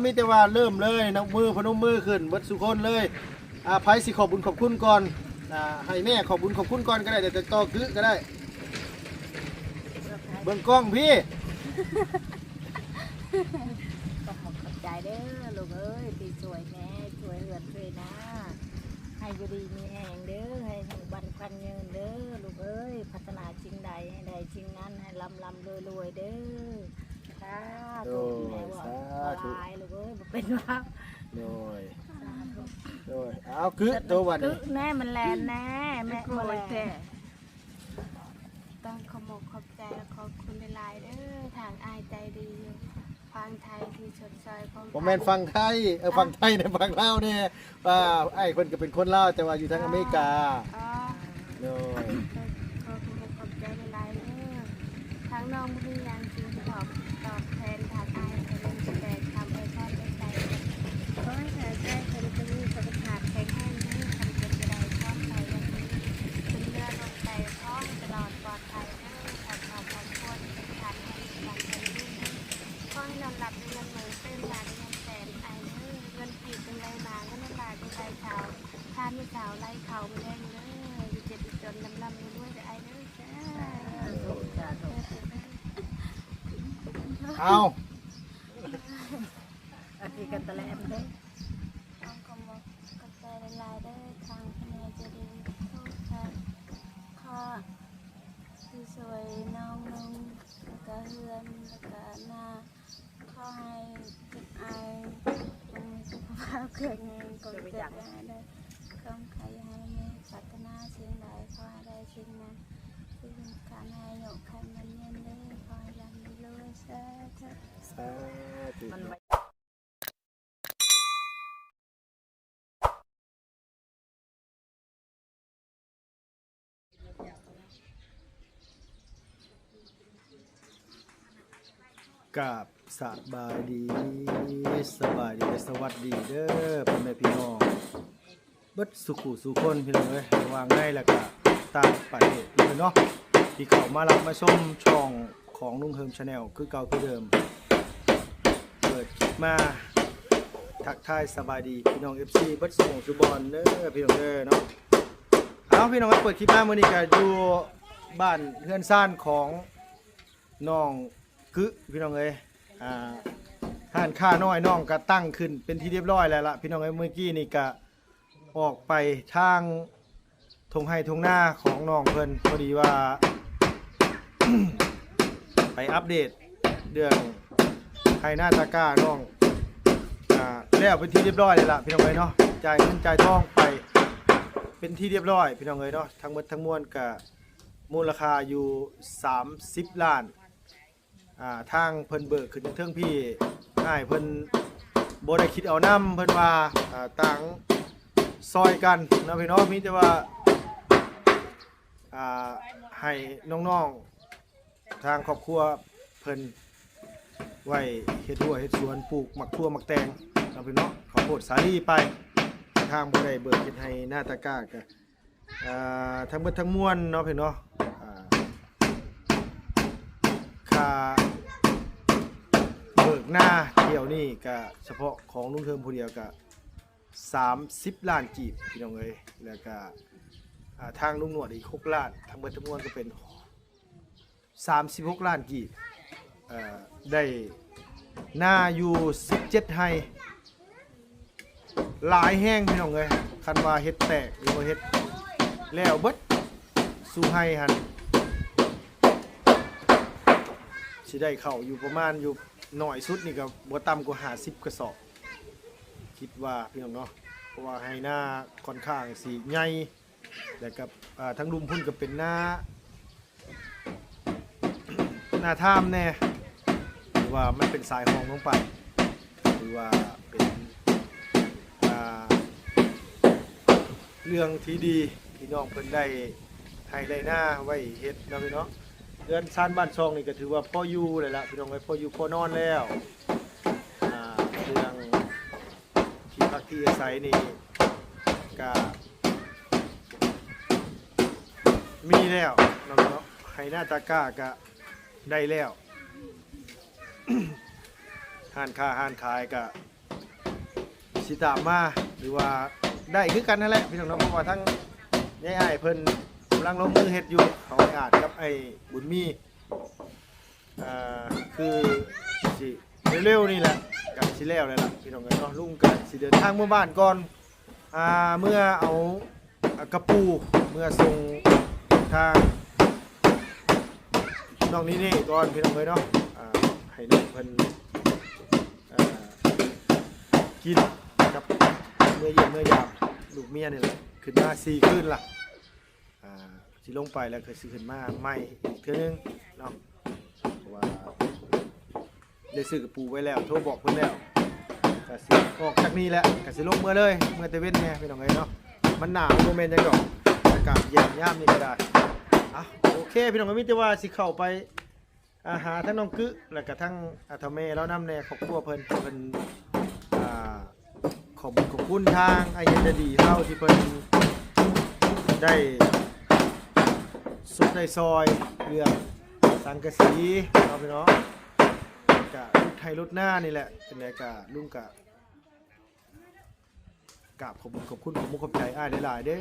มีแต่ว่าเริ่มเลยนักมือพนมมือขึ้นเบิดสุคนเลยไผสิขอบบุญขอบคุณก่อนให้แม่ขอบบุญขอบคุณก่อนก็ได้แต่ต่อคือก็ได้เบิ่งกล้องพี่ ก็ขอบใจเด้อลูกเอ้ยตีสวยแน่สวยเหือนเลยนะให้อยู่ดีมีแหงเด้อให้ทางบันพันเงินเด้อลูกเอ้ยพัฒนาสิ่งใดให้ได้สิ่งนั้นให้ลำรวยเด้อสาธุแม่ว่าลายลูกเอ้ยบ่เป็นว่าโดยเอาคือตัววันนี้ แน่มันแลนแน่แม่บ่แลน ต้องขอบขอบใจและขอบคุณหลายๆเด้อทางอายใจดีฟังไทยที่ชดซอยของ ผมแม่นฟังไทยฟังไทยในฟังลาวเนี่ยไอ้คนก็เป็นคนลาวแต่ว่าอยู่ทางอเมริกา อ๋อ โดย ขอบคุณขอบใจหลายๆเด้อทางน้องบุรีรัมย์จึงตอบแทนทางอายเป็นแต่ทำไอ้ทอดได้ใจขอให้เธอได้คนจะมีสุขภาพแข็งแรงนี้ทำเป็นไรชอบใจวันนี้เป็นเรือลงใจท้องตลอดปลอดภัยเด้อขอบคุณทานให้หลังใจดีขอให้นอนหลับในเงินมือตื่นมาในเงินแสนไอเด้อเงินผีเป็นไรมาเงินน้ำลายเป็นไรเช้าทานไม่เช้าไล่เข่าไม่แรงเด้ออยู่เจ็บจนลำด้วยแต่ไอเด้อจ้า เอา อาทิกันตะแลมเด้อ ต้องขโมยกระจายลายได้ทางพเนจดีทุกท่านข้อที่สวยน้องนุ่งแล้วก็เฮือนแล้วก็หน้าข้อให้เก็บไอสุขภาพแข็งแรงกดเจ็บได้กำใครให้แม่พัฒนาสิ่งใดขอให้ได้สิ่งนั้นที่เป็นการให้หยกขันมันเย็นได้ขอให้ยังมีรวยสาธุ สาธุ มันไว้ กับสบายดีสวัสดีเด้อพ่อแม่พี่น้องเบิดสุขุสุคนพี่น้องเอ้ยวางง่ายแล้วก็ต่างประเทศเลยเนาะที่เข้ามารับมาชมช่องของลุงเฮิมชาแนลคือเก่าคือเดิมเปิดคลิปมาทักทายสบายดีพี่น้อง FC เบิดส่งสุบอลเด้อพี่น้องเด้อเนาะเอาพี่น้องเปิดคลิปมามื้อนี้ก็อยู่บ้านเฮือนซ่านของน้องคือพี่น้องเอ้ยห้านค่าน้อยน้องก็ตั้งขึ้นเป็นที่เรียบร้อยแล้วล่ะพี่น้องเอ้ยเมื่อกี้นี่ก็ออกไปทางทงไห้ทงหน้าของน้องเพิ่นพอดีว่า ไปอัปเดตเรื่องไห้หน้าตะกร้าน้องแล้วเป็นที่เรียบร้อยเลยล่ะพี่น้องเอ้ยเนาะจ่ายเงินจ่ายทองไปเป็นที่เรียบร้อยพี่น้องเอ้ยเนาะทั้งหมดทั้งมวลก็มูลค่าอยู่30 ล้านทางเพิ่นเบิกขึ้นเทิงพี่อ้ายเพิ่นบ่ได้คิดเอานำเพิ่นว่าต่างซอยกันเนาะพี่น้องมีแต่ว่าให้น้องๆทางครอบครัวเพิ่นไว้เฮ็ดหัวเฮ็ดสวนปลูกหมักทั่วหมักแตงเนาะพี่น้องข้าวโพดสาลีไปทางบ่ได้เบิกเฮ็ดให้หน้าตะกร้าก็ทั้งเบิดทั้งมวลเนาะพี่น้องค่าเบิกหน้าเดียวนี่ก็เฉพาะของลุงเทิมผู้เดียวก็30 ล้านกีบพี่น้องเอ้ยแล้วก็ทางลุงหนวดอีก6 ล้านทั้งเบิดทั้งมวลก็เป็น36 ล้านกีบได้หน้าอยู่17ไร่หลายแห้งพี่น้องเอ้ยคันว่าเฮ็ดแตกหรือว่าเฮ็ดแล้วเบิดสู่ไร่หั่นสิได้เข้าอยู่ประมาณอยู่หน่อยสุดนี่ก็บ่ต่ำกว่า50กระสอบคิดว่าพี่น้องเนาะเพราะว่าให้หน้าค่อนข้างสิใหญ่แล้วก็ทั้งลุมพุ่นก็เป็นหน้าท่ามแน่หรือว่ามันเป็นสายห้องลงไปหรือว่าเป็นเรื่องที่ดีพี่น้องเพิ่นได้ให้ได้หน้าไว้เฮ็ดนะพี่เนาะเดือนซ่านบ้านช่องนี่ก็ถือว่าพ่ออยู่เลยล่ะพี่น้องไว้พ่ออยู่พ่อนอนแล้วเรื่องที่พักที่อาศัยนี่ก็มีแล้วเนาะให้หน้าตะกร้าก็ได้แล้ว ห้านค้าห้านขายก็สิตามมาหรือว่าได้คือกันนั่นแหละพี่น้องเนาะเพราะว่าทั้งยายอ้ายเพิ่นกำลังลงมือเฮ็ดอยู่เขาไอ้อาจกับไอ้บุญมีคือสิเร็วๆนี่แหละกับสิแล้วเลยล่ะพี่น้องเนาะลุงก็สิเดินทางเมื่อบ้านก่อนเมื่อเอากระปูเมื่อส่งทางน้องนี่ก่อนพี่น้องเนาะให้น้องเพิ่นกินกับเมื่อเย็นเมื่อยามลูกเมียนี่แหละขึ้นมา4คืนล่ะสิลงไปแล้วก็สิขึ้นมาใหม่อีกเทื่อนึงเนาะเพราะว่าได้ซื้อกระปูไว้แล้วโทรบอกเพิ่นแล้วก็สิออกจากนี้แหละก็สิลงเมื่อเลยเมื่อตะเว้นแม่พี่น้องเนาะมันหนาวโมเมนต์จังดอกอากาศเย็นยามนี้ก็ได้โอเคพี่น้องก็มีแต่ว่าสิเข้าไปหาทั้งน้องกึแล้วก็ทั้งทำเมแล้วน้ำแน่ครอบครัวเพิ่นขอบคุณทางไอเย็นดีเท่าที่เพิ่นได้สุดในซอยเรื่องสังกะสีเอาไปเนาะกะรุดไทยรุดหน้านี่แหละเป็นไรกะลุงกะกราบขอบคุณขอบใจอ้ายหลายๆเด้อ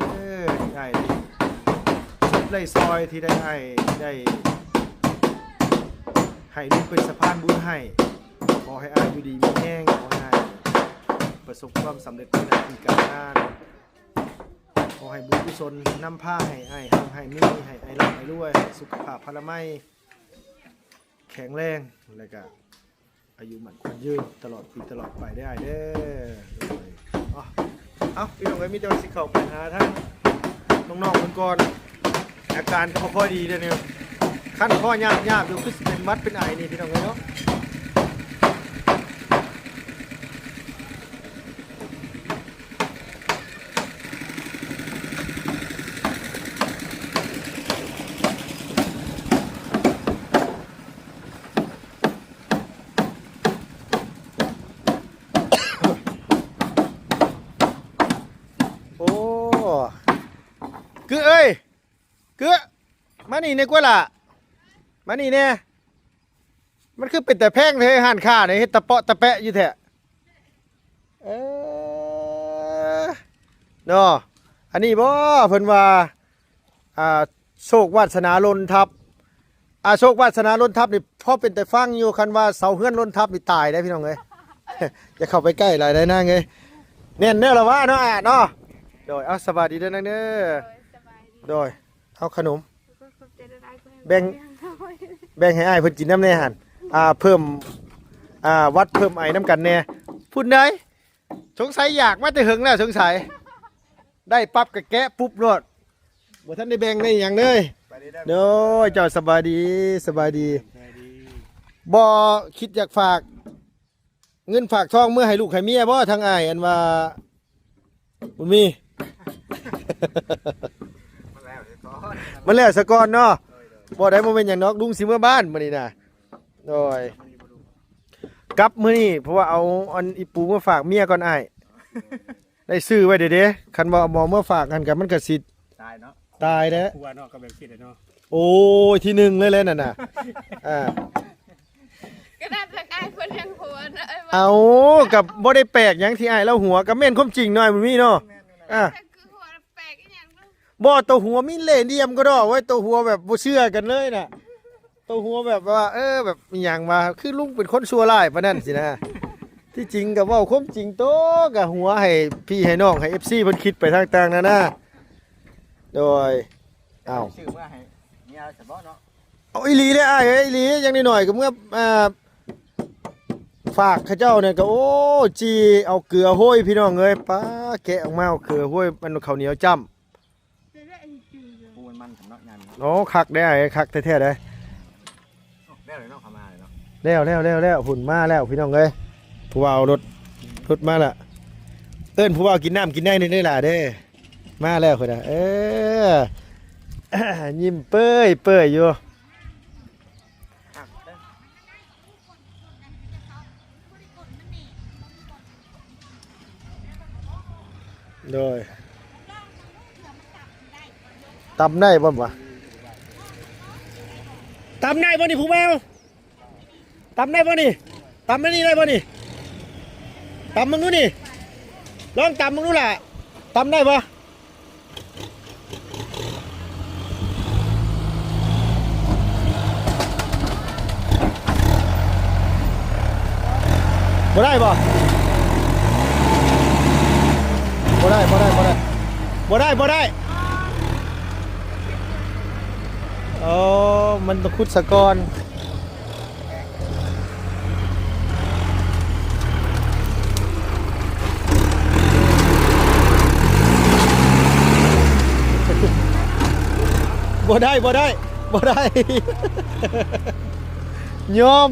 อ้ายสุดในซอยที่ได้อ้ายได้ให้ลุงเป็นสะพานบุญให้ขอให้อ้ายอยู่ดีมีแห้งขอให้ประสบความสำเร็จในหน้าที่การงานขอให้บุญกุศลนำพาให้อ้ายให้มีให้อ้ายร่ำให้รวยให้สุขภาพพลามัยแข็งแรงแล้วก็อายุมันควรยืนตลอดปีตลอดไปได้เด้อพี่น้องมีแต่ว่าสิเข้าไปหาทั้งน้องๆคนก่อนอาการก็ค่อยดีเด้อเนี่ยขั้นข้อยากอยู่คือเป็นมัดเป็นไอนี่พี่น้องเนาะเอ้ยเกือมานี่เนี่ยกว่าล่ะมานี่เนี่ยมันคือเป็นแต่แพงเลยหันค่าเนี่ยเฮ็ดตะเปาะตะแปะอยู่แท้เนาะอันนี้บ่เพิ่นว่าโชควาสนาล้นทับโชควาสนาล้นทับนี่พอเป็นแต่ฟังอยู่คันว่าเสาเฮือนล้นทับนี่ตายได้พี่น้องเอ้ยจะเข้าไปใกล้หลายได้นางเอ้ยแน่นเด้อล่ะว่าเนาะเนาะโดยสวัสดีเด้อนางเด้อโดยเอาขนมแบ่งให้อ้ายเพิ่นกินน้ำแน่หั่นเพิ่มวัดเพิ่มไอ้น้ำกันแน่พูดได้สงสัยอยากมาแต่หึงแล้วสงสัยได้ปั๊บก็แกะปุ๊บโลดบ่ทันได้แบ่งได้หยังเลยโดยเจ้าสบายดีบ่คิดอยากฝากเงินฝากทองเมื่อให้ลูกให้เมียบ่ทางอ้ายอันว่าบุญมีมันแล้วสะก่อนเนาะบ่ได้บ่เป็นหยังนอกลุงสิเมื่อบ้านมื้อนี้น่ะโดยกลับมื้อนี้เพราะว่าเอาอันอีปูมาฝากเมียก่อนอ้ายได้ซื้อไว้เด้ๆคันบ่เอาหมอมาฝากกันก็มันก็สิตายเนาะตายเด้ครัวเนาะก็แบบคิดเนาะโอ้ยที่หนึ่งเลยนั่นน่ะก็น่าจะกลายคนยังหัวนะเอากับบ่ได้แปลกหยังที่อ้ายแล้วหัวก็แม่นความจริงหน่อยมันมีเนาะบ่ตัวหัวมีเล่ห์เดียมก็ดอกไว้ตัวหัวแบบบ่เชื่อกันเลยน่ะตัวหัวแบบว่าแบบมีหยังมาคือลุงเป็นคนชั่วร้ายปานนั้นสินะที่จริงก็เว้าความจริงโตก็หัวให้พี่ให้น้องให้ FC เพิ่นคิดไปทางต่างๆนะโดยชื่อว่าให้เมียเฉพาะเนาะเอาอีหลีเด้อ้ายอีหลีอย่างน้อยๆก็เมื่อฝากเขาเจ้าเนี่ยก็โอ้จีเอาเกลือห้อยพี่น้องเอ้ยป้าแกะออกมาเอาเกลือห้อยมันข้าวเหนียวจ้ำมันสำนักงานโอ้คักได้คักแท้ๆเลยแล้วเลยเนาะเข้ามาเลยเนาะแล้วหุ่นมาแล้วพี่น้องเอ้ยผู้เอารถมาละผู้เอากินน้ำกินได้นี่ล่ะเด้มาแล้วคนน่ะยิ้มเปื่อยอยู่โดยตำได้บ่วะตำได้บ่นี่ผู้แมวตำได้บ่นี่ต ตำไม่นี่ได้ป่ะนี่ตำมึงดูนี่ลองตำมึงดูล่ะตำได้ป่ะบ่ได้ป่ะบ่ได้บ่ได้บ่ได้บ่ได้บ่ได้อ๋อมันต้องขุดสะกอนบ่ได้บ่ได้บ่ได้ยอม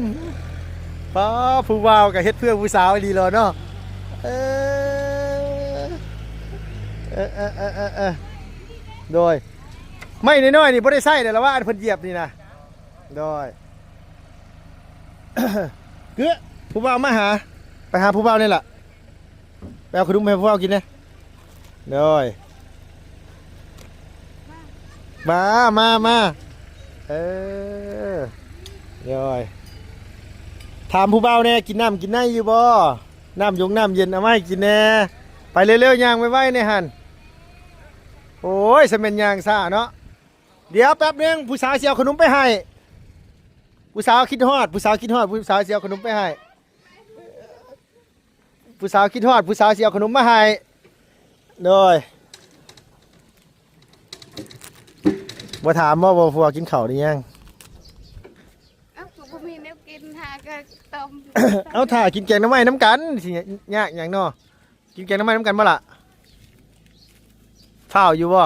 ป้าผู้บ่าวกับเฮ็ดเพื่อผู้สาวดีเลยเนาะโดยไม่น้อยๆนี่บ่ได้ใส่แต่ละว่าอันเพิ่นเหยียบนี่นะโดยเกือผู้บ่าวมาหาไปหาผู้บ่าวนี่ล่ะไปเอาขนมให้ผู้บ่าวกินนะโดยมาโดยถามผู้บ่าวแน่กินน้ำกินได้อยู่บ่น้ำยงน้ำเย็นเอามาให้กินแน่ไปเร็วๆย่างไว้ในหันโอ้ยสมัยย่างซ่าเนาะเดี๋ยวแป๊บนึงผู้สาวเสียวขนมไปให้ผู้สาวคิดฮอดผู้สาวเสียวขนมไปให้ผู้สาวคิดฮอดผู้สาวเสียวขนมมาให้โดยบ่ถามว่าผัวกินข้าวหรือยัง ผมมีแนวกินหาก็ต้ม เอาถ่ากินแกงน้ำไม้น้ำกันสิยากอย่างเนาะกินแกงน้ำไม้น้ำกันบ่ล่ะข้าวอยู่บ่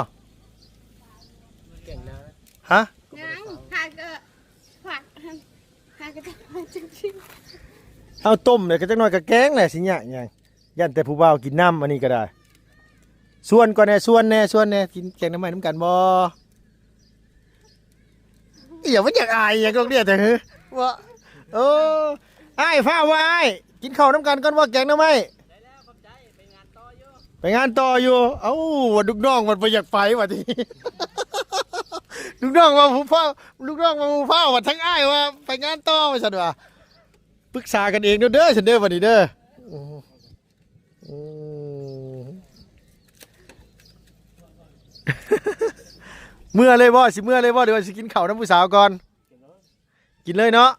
ฮะ ยังหาก็ผัดหาก็จะมาจริง เอาต้มเลยก็จักหน่อยก็แกงแหละสิยากอย่างยันแต่ผู้บ่าวกินน้ำอันนี้ก็ได้ส่วนก่อนแน่ส่วนแน่กินแกงน้ำไม้น้ำกันบ่อย่าว่าอยากอายอยากลองเรียกแต่เฮ้ยว่าโอ้อ้ายฟ้าว่าอ้ายกินข้าวน้ำกันก่อนว่าแกงน้ำไม้ไปงานต่ออยู่เอ้าว่าลูกน้องมันไปอยากไปว่ะที ลูกน้องมาผู้เฝ้าว่าทั้งอ้ายว่าไปงานต่อมาฉันว่าปรึกษากันเองเด้อฉันเด้อวันนี้เด้อเมื่อเลยบ่สิเมื่อเลยบ่เดี๋ยวสิกินข้าวน้ำผู้สาวก่อนกินเลยเนาะ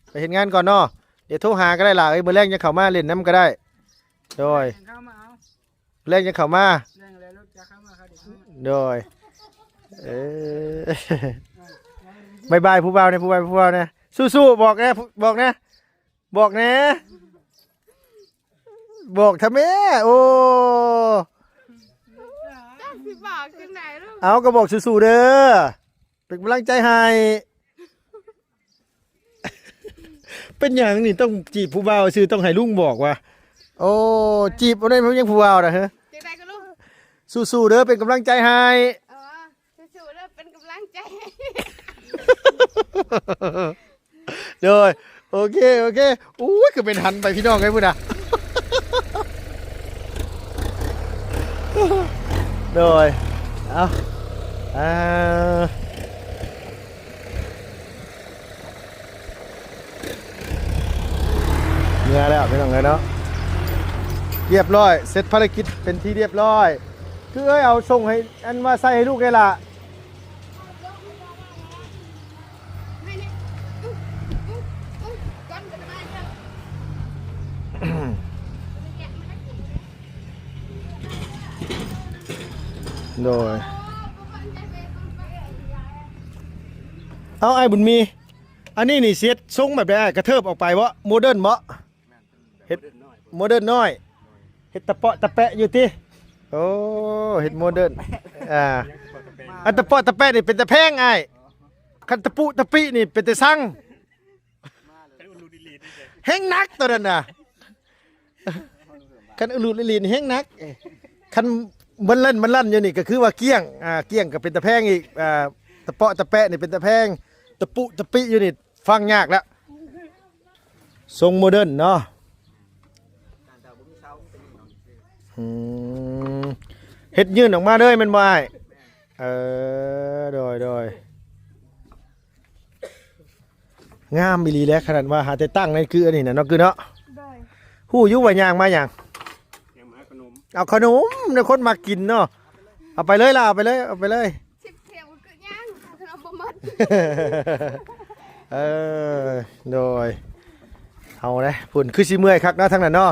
ไปเห็นงานก่อนเนาะเดี๋ยวโทรหาก็ได้ล่ะไอ้เมื่อแรกจะเข้ามาเล่นน้ำก็ได้โดยแรกจะเข้ามาโดยบายผู้บ่าวเนี่ยสู้ๆบอกนะบอกทำไมโอ้ ๆพี่บอกจังไหนลูก เอาก็บอกสู้ๆเด้อเป็นกำลังใจให้ เป็นอย่างนี่ต้องจีบผู้บ่าวซื่อต้องให้ลุงบอกว่าโอ้จีบอะไรมันยังผู้บ่าวนะฮะ จังไหนก็ลูก สู้ๆเด้อเป็นกำลังใจให้ สู้ๆแล้วเป็นกำลังใจ โดยโอเคอู้ยคือเป็นหันไปพี่น้องไงพูดนะ โดยเอาเนื้อแล้วไม่ต้องเลยเนาะเรียบร้อยเสร็จภารกิจเป็นที่เรียบร้อยคือเอาส่งให้อันมาใส่ให้ลูกไงล่ะ โดยเอาไอ้บุญมีอันนี้นี่เสียดทรงแบบไหนกระเทิบออกไปวะโมเดิร์นบ่เฮ็ดโมเดิร์นน้อยเฮ็ดตะเปาะตะแปะอยู่ติโอ้เฮ็ดโมเดิร์นอันตะเปาะตะแปะนี่เป็นตะแพงไอ้คันตะปุตะปินี่เป็นตะสั่งแห้งนักตัวนั้นน่ะคันอุลุลิลีนแห้งนักคันมันลั่นอยู่นี่ก็คือว่าเกี้ยงเกี้ยงก็เป็นตะแพงอีกตะเปาะตะแปะนี่เป็นตะแพงตะปุตะปิอยู่นี่ฟังยากแล้วทรงโมเดิร์นเนาะเฮ็ดยื่นออกมาเลยมันบ่อ้ายโดย งามอีหลีแล้วขนาดว่าหาแต่ตั้งในคืออันนี้น่ะเนาะคือเนาะ โดย ฮู้อยู่ว่าย่างมาหยัง ยังมาขนม เอาขนมในคนมากินเนาะเอาไปเลยล่ะเอาไปเลยเอาไปเลย ชิบเทียมก็ย่างขนมบ่หมด เออโดยเอาเลยพุ่นคือสิเมื่อยคักเนาะทั้งนั้นเนาะ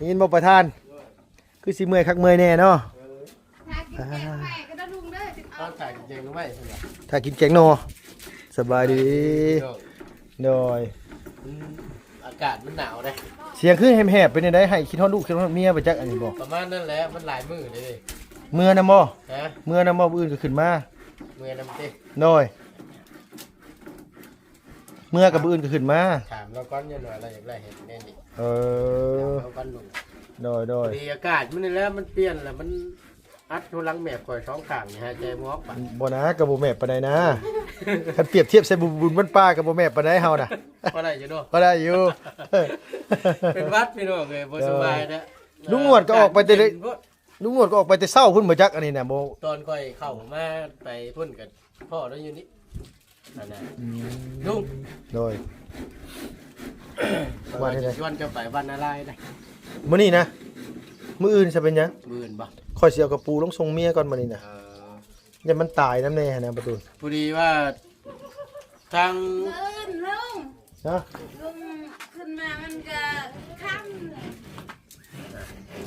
ยินบ่ประธานคือสิเมื่อยคักเมื่อยแน่เนาะ ถ้ากินแกงไข่ก็ได้ลุงเด้อจึง ต เอา อนถ่ายจริงๆรู้ไหมใช่ไหม ถ้ากินแกงโนสบายดีโดย อากาศมันหนาวเลย เสียงคือแหบๆเป็นจังได๋ให้คิดฮอดลูกคิดฮอดเมียไปจักอันนี้บ่ ประมาณนั้นแหละมันหลายมือเลย เมื่อนำบ่ ฮะ เมื่อนำบ่อื่นก็ขึ้นมา เมื่อน้ำเต้ โดยเมื่อกับอื่นก็ขึ้นมา ถามเราก้อนเยอะหน่อยเราอยากได้เห็นแน่นี่ เออ เราก้อนลง โดย ดีอากาศมันนี่แล้วมันเปลี่ยนแล้วมันอัดทุลังแมบคอยท้องข่างนี่ฮะใจมอกปะ บ่นะกับบ่แม่ปานใดนะคันเปรียบเทียบใส่บุญบ้านป้ากับบ่แม่ปานใดเฮาน่ะ ก็ได้อยู่เนาะ ก็ได้อยู่ เป็นวัดพี่น้องเลยบ่สบายนะ ลุงหนวดก็ออกไปแต่เด็ก ลุงนวดก็ออกไปแต่เช้าพุ่นบ่จักอันนี้น่ะบ่ ตอนค่อยเข้ามาไปพุ่นกับพ่อแล้วอยู่นี่นั่นน่ะลุง โดย ว่าที่ไหน ชวนจะไปวันอะไรได้ มื้อนี้นะมื้ออื่นสิเป็นหยัง มื่นบ่ ข่อยสิเอากระปูลงส่งเมียก่อนมื้อนี้น่ะ เออ อย่ามันตายนำแน่นะประตู พอดีว่าทาง ขึ้นลุง นะ ลุงขึ้นมามันก็ค่ำเลย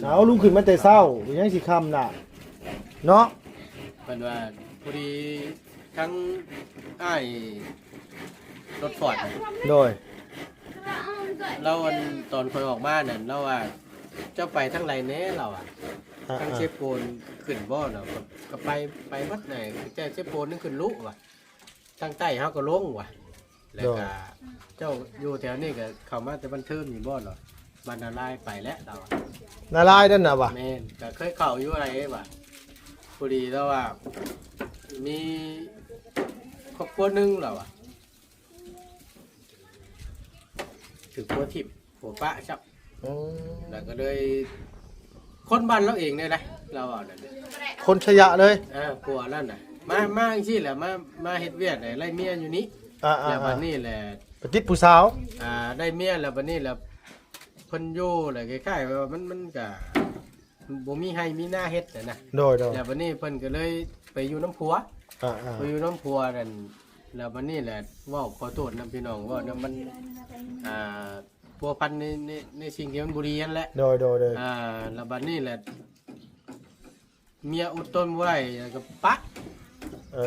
เอาลุงขึ้นมาแต่เช้ายังสิค่ำน่ะเนาะ เป็นว่าพอดีทั้งอ้ายรถฟอร์ดน่ะ โดย เราเอามันก่อน เราอันตอนคอยออกมานั่นเราว่าเจ้าไปทั้งไรแน่เราอ่ะ อ่า ทั้งเชฟโปนขึ้นบ่เนาะก็ไปวัดไหนเจ้าเชฟโปนนั่นขึ้นลุว่ะทั้งใต้เฮาก็ลงว่ะแล้วก็เจ้าอยู่แถวนี้ก็เข้ามาแต่บันเทิงอยู่บ่เนาะบรรณาลายไปแล้วเราอะ นาลายนั่นน่ะว่ะ แม่นก็เคยเข้าอยู่อะไรว่ะพอดีแล้วว่ามีครอบครัวหนึงเราอ่ะถึงผัวทิพย์ผัวปะชับ อืม แล้วก็เลยคนบ้านเราเองเนี่ยนะเราเอานั่นน่ะ คนชยะเลย กลัวนั่นน่ะมาจังซี่แหละมาเฮ็ดเวียดไล่เมียอยู่นี้ อ่า แล้วบัดนี้แหละ ปฏิดผู้สาว ได้เมียแล้วบัดนี้แหละเพิ่นอยู่แหละคล้ายๆว่ามันก็บ่มีให้มีหน้าเฮ็ดน่ะนะ โดย แล้วบัดนี้เพิ่นก็เลยไปอยู่น้ำผัว อ่า ไปอยู่น้ำผัวนั่นแล้วบัดนี้แหละเว้าขอโทษนํพี่น้องเว่านํมันพัวพันในสิ่งที่มันบ่ดีนั่นแหละ โดยแล้วบัดนี้แหละเมียอดทนบ่ได้แล้วก็ปะ เอ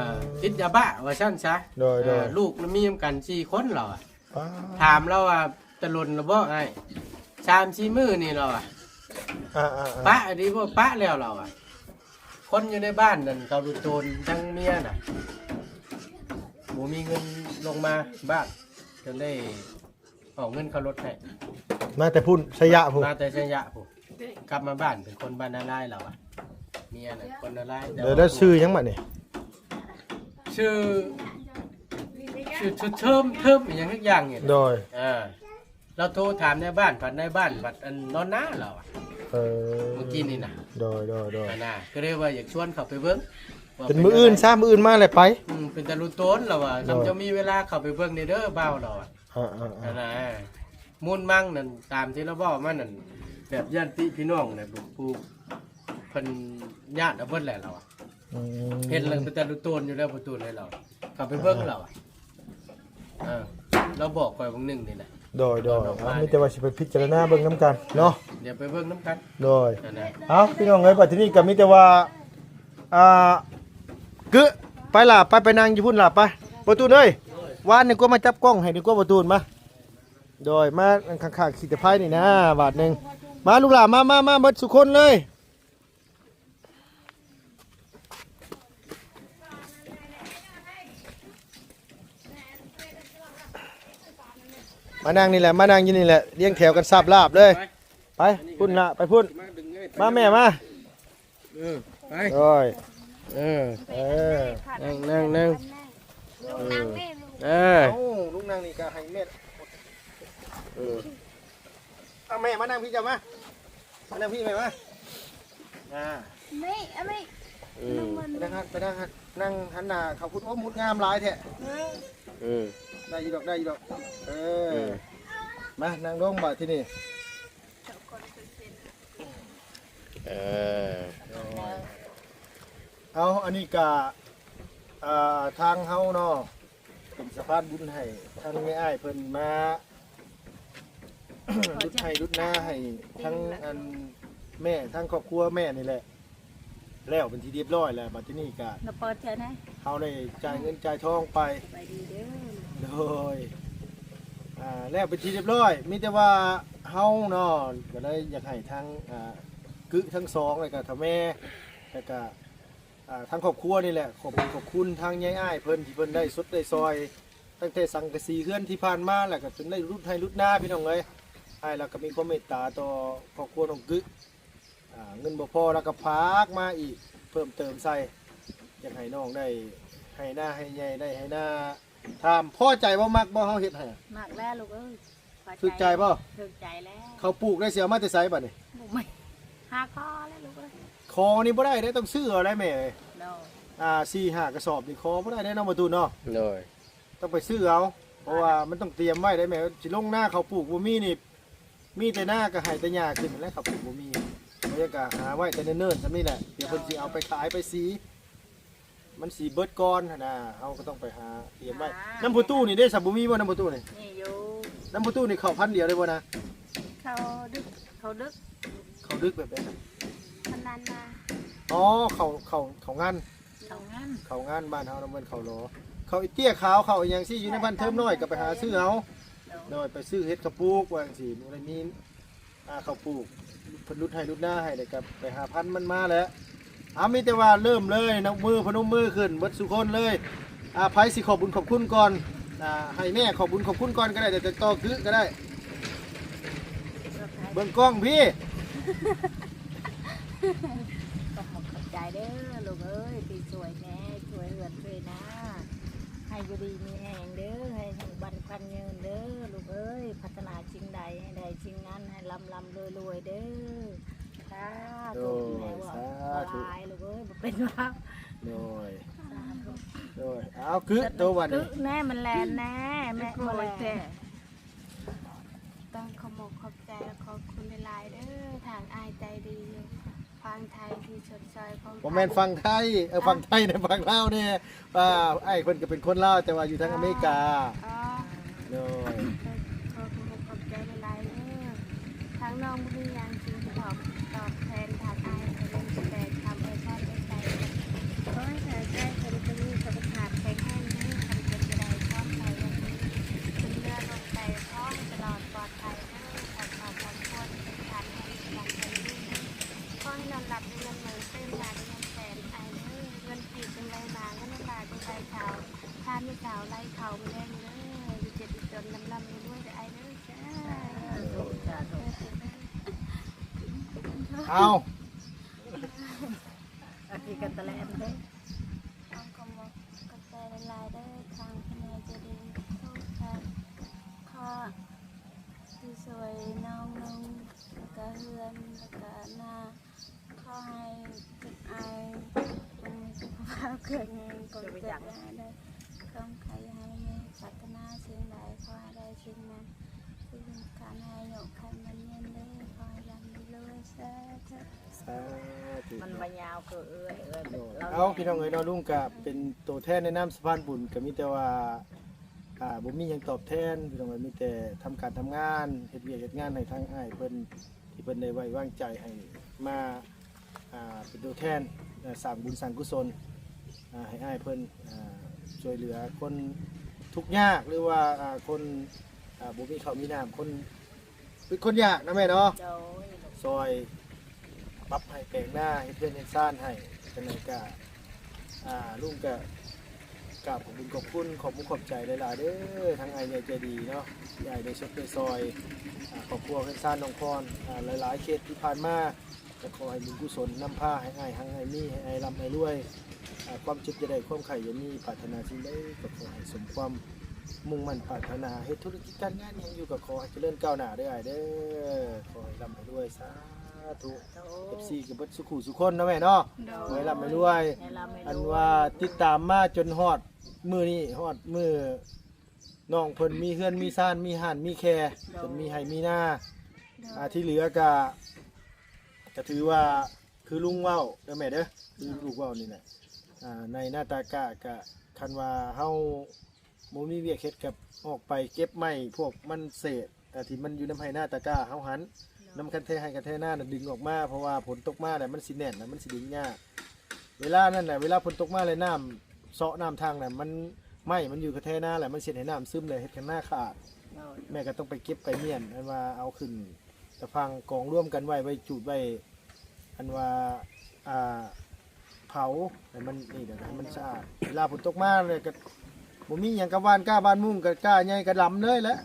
อ ติดยาบ้าว่าซั่นซะ โดย ลูกมันมีนำกัน4คนเราอะ ป้า ถามเราว่าตะลุนแล้วบ่ไอ้3-4มื้อนี่เราอะ ปะอันนี้บ่ปะแล้วเราอะคนอยู่ในบ้านนั่นเขาดูโจรทั้งเมียน่ะบ่มีเงินลงมาบ้านก็เลยออกเงินเขารถให้ มาแต่พุ่นชยะพุ่น มาแต่ชัยยะผมกลับมาบ้านเป็นคนบ้านนาลายเราอะเมียน่ะคนนาลาย เดี๋ยวได้ชื่อยังบัดนี่ ชื่อเทิมอหย่างทุกอย่างเนี่ย โดย เราโทรถามในบ้านผัดในบ้านผัดอันนอนน้าเราอะ เออ เมื่อกี้นี่นะ โดย อันน่ะก็เลยว่าอยากชวนเขาไปเบิ่งว่า เป็นมืออื่นซะมืออื่นมาเลยไป เป็นตะลุโต้นเราอะทำจะมีเวลาเข้าไปเบิ่งในเด้อเบ้าเราอะ อันน่ะมูลมั่งนั่นตามที่เราบอกมานั่นแบบญาติพี่น้องเนี่ยผู้เพิ่นญาติเอาเบิดแหละเราอะเห็นแล้วเป็นแต่ลูกโตนอยู่แล้วประตูเลยเราเขาไปเบิ่งเราอะเราบอกคอยบางหนึงนี่แหละ โดยมีแต่ว่าสิไปพิจารณาเบิ่งน้ำกันเนาะ เดี๋ยวไปเบิ่งน้ำกัน โดย นั่นน่ะ เอาพี่น้องเอ้ยปัจจุบันก็มีแต่ว่ากึไปล่ะไปนั่งอยู่พุ่นล่ะไปประตูเอ้ยวานนี่ก็มาจับกล้องให้ดีกว่าประตูมาโดยมาข้างๆขีดตะไคร้นี่นะบาทหนึงมาลูกหลานมาเบิดสุคนเลยมานั่งนี่แหละมานั่งอยู่นี่แหละเลี้ยงแถวกันสับลาบเลยไปพุ่นละไปพุ่นมาแม่มา ไป โอ้ย เออ ผัด นั่ง ลุงนั่งแม่ลุง เออ เอ้าลูกนั่งนี่ก็ให้เม็ดเอาแม่มานั่งพี่จ้ะมานั่งพี่แม่มาอ่า ไม่เอาไม่ลุงมัน ไปนั่งหันนั่งหันหน้าเขาพูดโอ้มุดงามหลายแท้ ได้อยู่ดอกเออมานั่งลงบ่ที่นี่ เออ เอาอันนี้ก็ทางเฮาเนาะเป็นสะพานบุญให้ทางแม่อ้ายเพิ่นมา รุดให้รุดหน้าให้ทั้งอันแม่ทั้งครอบครัวแม่นี่แหละแล้วเป็นที่เรียบร้อยแล้วบัดที่นี่ก็ เราเปิดเถอะนะ เฮาได้จ่ายเงินจ่ายทองไป ไปดีเด้อ โดยแล้วเป็นที่เรียบร้อยมีแต่ว่าเฮาเนาะก็เลยอยากให้ทั้งกึทั้งสองเลยก็ทั้งแม่แล้วก็ทั้งครอบครัวนี่แหละขอบคุณทางยายอ้ายเพิ่นที่เพิ่นได้สุดได้ซอย ตั้งแต่สังกะสีเฮือนที่ผ่านมาแล้วก็จนได้รุดให้รุดหน้าพี่น้องเอ้ยให้แล้วก็มีความเมตตาต่อครอบครัวน้องกึเงินบ่พอแล้วก็พากมาอีกเพิ่มเติมใส่อยากให้น้องได้ให้หน้าให้ใหญ่ได้ให้หน้าถามพ่อใจบ่มักบ่เฮาเฮ็ดให้ มากแล้วลูกเอ้ยพอ ถูกใจบ่ ถูกใจแล้ว เขาปลูกได้เสียมาแต่ไสบัดนี้ บุกไม่หาคอแล้วลูกเอ้ย คอนี่บ่ได้ได้ต้องซื้อเอาได้แม่เอ้ย โด 4-5กระสอบนี่คอบ่ได้ได้น้องมาตูนเนาะ โดย ต้องไปซื้อเอาเพราะว่ามันต้องเตรียมไว้ได้แม่สิลงหน้าเขาปลูกบ่มีนี่มีแต่หน้าก็ให้แต่หญ้าขึ้นนั่นแหล้วเขาปลูกบ่มีเพราะงั้นก็หาไว้แต่เนิ่นๆซำนี้แหละเดี๋ยวเพิ่นสิเอาไปขายไปสีมันสีเบิดก่อนหั่นน่ะเฮาก็ต้องไปหาเตรียมไว้น้ำผู้ตู้นี่ได้สับบ่มีบ่น้ำผู้ตู้นี่ นี่อยู่ น้ำผู้ตู้นี่เข้าพันเดียวได้บ่นะ เขาดึก เขาดึก เขาดึกแบบนั้นน่ะ พนันมา อ๋อเขางาน เขางั้น เขางานบ้านเฮานำเพิ่นเขาหลอเขาไอ้เตี้ยขาวเขาอีหยังสิอยู่ในบ้านเทิมน้อยก็ไปหาซื้อเอา โดยไปซื้อเฮ็ดกระปุกว่าจังซี่มื้อนี้ข้าวปลูกเพิ่นรุดให้รุดหน้าให้ได้กับไปหาพันธุ์มันมาแล้วมีแต่ว่าเริ่มเลยนักมือพนมมือขึ้นเบิดสุคนเลยไผสิขอบบุญขอบคุณก่อนให้แม่ขอบบุญขอบคุณก่อนก็ได้แต่ต่อคือก็ได้เบิ่งกล้องพี่ ก็ขอบใจเด้อลูกเอ้ยที่ช่วยแม่ช่วยเฮือนช่วยนะให้อยู่ดีมีแหงเด้อให้ทางบันควันเงินเด้อลูกเอ้ยพัฒนาสิ่งใดให้ได้สิ่งนั้นให้ลำรวยเด้อสาธุแม่ว่าลายลูกเอ้ยบ่เป็นว่า โดยโดยเอาคือตัววันนี้ แม่มันแลนแน่แม่บ่แลน ต้องขอบใจและขอบคุณหลายๆเด้อทางอายใจดีฟังไทยที่ชดเชยของ บ่แม่นฟังไทยฟังไทยในฟังลาวเนี่ยไอ้เพิ่นก็เป็นคนลาวแต่ว่าอยู่ทางอเมริกา อ๋อ โดย ขอบใจหลายๆเด้อทางน้องบุรียางจริงตอบแทนทางอายจะเป็นแต่ทำให้ชอบได้ใจขอให้แต่ใจคนจะมีสุขภาพแข็งแรงนี้ทำเป็นจะได้ชอบใจวันนี้เป็นเนื้อลงใจพร้อมตลอดปลอดภัยเด้อขอบคุณเป็นการให้กำลังใจนี้ขอให้นอนหลับในเงินหมื่นเต้นมาในเงินแสนไอเด้อเงินกีบจังไรมาเงินบาทจังไรขาวทานไม่ขาวไล่เขาไม่แดงเด้ออยู่เจ็ดจนลำด้วยไอเด้อจ้า เอา อาทิกันตะแลนเด้ ทางกรมกระจายลายได้ทางพนักจะดีทุกท่านข้าที่สวยน้องนุ่งกระเฮือนกระหน้าข้อให้จุดไอสุขภาพเกิดเงินกดเกิดได้คำใครให้มีพัฒนาสิ่งใดขอให้ได้สิ่งนั้นสิ่งการให้หยกขันมันเย็นได้ขอให้ลำดีเลยสาธุ สาธุ มันมายาวก็เอ้ย เอาพี่น้องเอ๋ยน้องลุงก็เป็นตัวแทนในน้ำสะพานบุญก็มีแต่ว่าบ่มีหยังตอบแทนพี่น้องเอ๋ยมีแต่ทำการทำงานเฮ็ดเวียกเฮ็ดงานให้ทางอ้ายเพิ่นที่เพิ่นได้ไว้วางใจให้มาเป็นตัวแทนสร้างบุญสร้างกุศลให้อ้ายเพิ่นช่วยเหลือคนทุกข์ยากหรือว่าคนบ่มีข้าวมีน้ำคนเป็นคนยากนะแม่เนาะ โดย ซอยปรับให้แปลงหน้าให้เพื่อนเห็นซ่านให้จังไดก็ลุงก็กราบขอบคุณขอบคุณขอบใจหลายๆเด้อทั้งไอ้เนี่ยใจดีเนาะใหญ่ได้ชดได้ซอยครอบครัวเพื่อนซ่านน้องพรหลายๆเคสที่ผ่านมาจะขอให้บุญกุศลนำพาให้ไอ้ทั้งไอ้มีให้ไอ้ร่ำให้รวยความเจ็บจะได้ความไข่อย่ามีปรารถนาสิ่งใดก็ขอให้สมความมุ่งมั่นปรารถนาเฮ็ดธุรกิจการงานยังอยู่กับขอให้เจริญก้าวหน้าเด้อไอ้เด้อขอให้ร่ำให้รวยสาธุ FC กับเบิดสุขุสุคนนะแม่เนาะขอให้ร่ำให้รวย อันว่าติดตามมาจนฮอดมือนี้ฮอดมือ น้องเพิ่นมีเฮือนมีซ่านมีห่านมีแคเพิ่นมีไห้มีหน้าที่เหลือก็ถือว่าคือลุงเว้าเด้อแม่เด้อคือลูกเว้านี่แหละในหน้าตากะกะคันว่าเฮาบ่มีเวียกเฮ็ดกับออกไปเก็บไม้พวกมันเศษที่มันอยู่ในไห้หน้าตากะเฮาหันน้ำคันเทให้กันเทหน้าน่ะดึงออกมาเพราะว่าฝนตกมาแล้วมันสิแน่นแล้วมันสิดึงยากเวลานั้นน่ะเวลาฝนตกมาเลยน้ำเซาะน้ำทางน่ะมันไม้มันอยู่กับเทหน้าแหละมันเสียให้น้ำซึมเลยเฮ็ดกันหน้าขาดแม่ก็ต้องไปเก็บไปเมียนอันว่าเอาขึ้นตะพังกองร่วมกันไว้จูดไว้อันว่าเผาให้มันนี่เดี๋ยวให้มันสะอาดเวลาฝนตกมาเลยก็บ่มีหยังกับบ้านกล้าบ้านมุ้งกับกล้าใหญ่กับลำเลยแหละ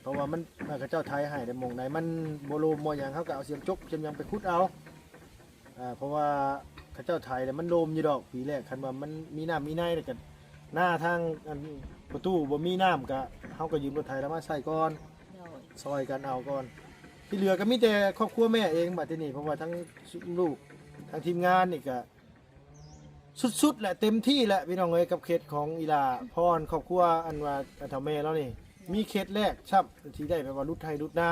เพราะว่ามันกระเจ้าไทยให้ได้มองไหนมันโบโลมอย่างเขาก็เอาเสียมจกจำยังไปคุดเอาเพราะว่าพระเจ้าไทยเนี่ยมันโลมอยู่ดอกปีแรกคันว่ามันมีน้ำมีในเลยกันหน้าทางประตูบ่มีน้ำก็เขาก็ยืมรถไทยแล้วมาใส่ก่อนซอยกันเอาก่อนที่เหลือก็มีแต่ครอบครัวแม่เองบัดที่นี่เพราะว่าทั้งลูกทั้งทีมงานนี่ก็สุดๆแหละเต็มที่แหละพี่น้องเอ้ยกับเคสของอีลาพรครอบครัวอันว่าทำแม่แล้วนี่มีเคสแรกชับที่ได้แบบว่ารุดไทยรุดนา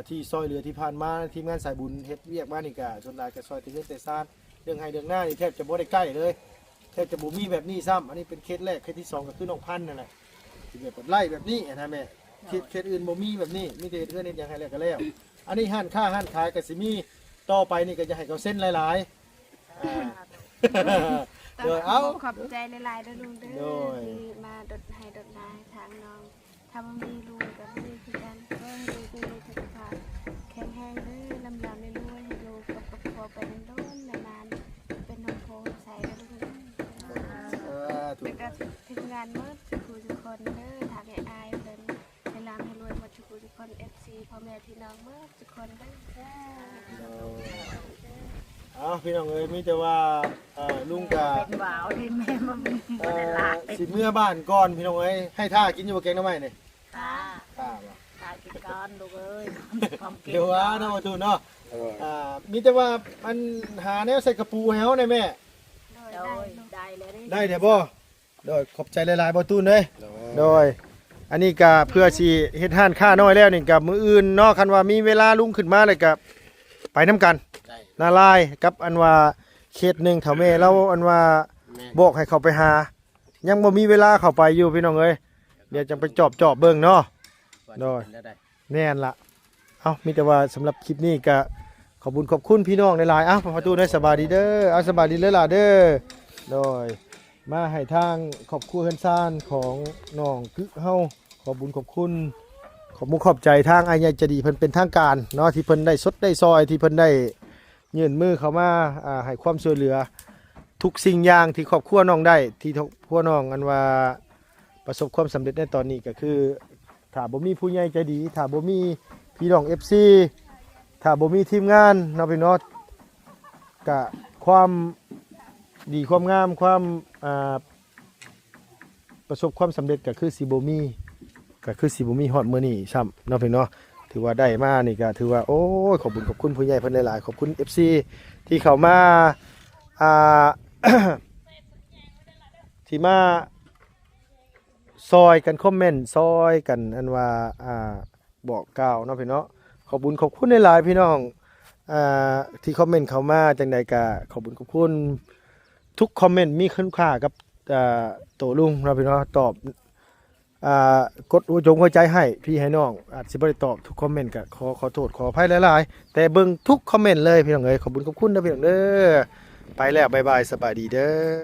ที่ซอยเหลือที่ผ่านมาทีมงานสายบุญเฮ็ดเวียกบ้านนี่ก็ส่วนหลายก็ซอยที่เฮ็ดแต่ซ่านเรื่องไห้เรื่องหน้านี่แทบจะบ่ได้ใกล้เลยแทบจะบ่มีแบบนี้ซ้ำอันนี้เป็นเคสแรกเคสที่2ก็คือน้องพันธุ์นั่นแหละที่แบบไล่แบบนี้นะแม่เคสอื่นบ่มีแบบนี้มีแต่เรื่องนี้อย่างไห้แล้วก็แล้วอันนี้ห้านค้าห้านขายก็สิมีต่อไปนี่ก็จะให้เขาเส้นหลายๆโดยเอาขอบใจหลายๆเด้อลุงเด้อที่มาดดให้ดดได้ทางน้องถ้าบ่มีลุงก็บ่มีคือกันให้ดูมีสุขภาพแข็งแรงเด้อลำลำรวยๆให้ลูกกับครอบครัวไปนานๆนานๆเป็นน้องโพใส่เด้อลุงแล้วก็ทีมงานหมดทุกคนเด้อทางอายเพิ่นให้ลำให้รวยหมดทุกคน FC พ่อแม่พี่น้องหมดทุกคนเด้อจ้าพี่น้องเอ้ยมีแต่ว่าลุงกับเป็นบ่าวที่แม่มันสิเมื่อบ้านก่อนพี่น้องเอ้ยให้ท่ากินอยู่กับแกงน้ำไหมเนี่ยท่าบ่กินก่อนลูกเอ้ยเดี๋ยวว่าน้องมาตูนเนาะมีแต่ว่ามันหาแนวใส่กระปูแฮวในแม่ได้เลยได้เดี๋ยวบ่โดยขอบใจหลายๆบ่ตูนเลยโดยอันนี้ก็เพื่อสิเฮ็ดห้านค่าน้อยแล้วนี่กับมื้ออื่นเนาะคันว่ามีเวลาลุงขึ้นมาเลยก็ไปน้ำกันนาลายกับอันว่าเขตหนึ่งแถวเมแล้วอันว่าบอกให้เขาไปหายังบ่มีเวลาเข้าไปอยู่พี่น้องเอ้ยเดี๋ยวจะไปจอบเบิ่งเนาะโดยแน่นละเอามีแต่ว่าสำหรับคลิปนี้ก็ขอบคุณพี่น้องในหลายๆประตูได้สบายดีเด้อสบายดีเลยล่ะเด้อโดยมาให้ทางขอบคุณเฮือนซ่านของน้องกึเฮาขอบคุณขอบใจทางอ้ายใหญ่ใจดีเพิ่นเป็นทางการเนาะที่เพิ่นได้สดได้ซอยที่เพิ่นได้ยื่นมือเข้ามาให้ความช่วยเหลือทุกสิ่งอย่างที่ครอบครัวน้องได้ที่ครอบครัวน้องอันว่าประสบความสำเร็จในตอนนี้ก็คือถ้าบ่มีผู้ใหญ่ใจดีถ้าบ่มีพี่น้อง FC ถ้าบ่มีทีมงานเนาะพี่น้องก็ความดีความงามความประสบความสำเร็จก็คือสิบ่มีฮอดมื้อนี้ซ้ำเนาะพี่น้องถือว่าได้มานี่ก็ถือว่าโอ้ยขอบคุณผู้ใหญ่เพิ่นหลายๆขอบคุณ FC ที่เข้ามาที่มาซอยกันคอมเมนต์ซอยกันอันว่าบอกกล่าวเนาะพี่น้องขอบคุณหลายๆพี่น้องที่คอมเมนต์เข้ามาจังใดก็ขอบคุณทุกคอมเมนต์มีคุณค่ากับโตลุงเนาะพี่น้องตอบกดหัวใจให้พี่ให้น้องอาจสิบ่ได้ตอบทุกคอมเมนต์ก็ขอโทษขออภัยหลายๆแต่เบิ่งทุกคอมเมนต์เลยพี่น้องเอ้ยขอบคุณนะพี่น้องเด้อไปแล้วบ๊ายบายสบายดีเด้อ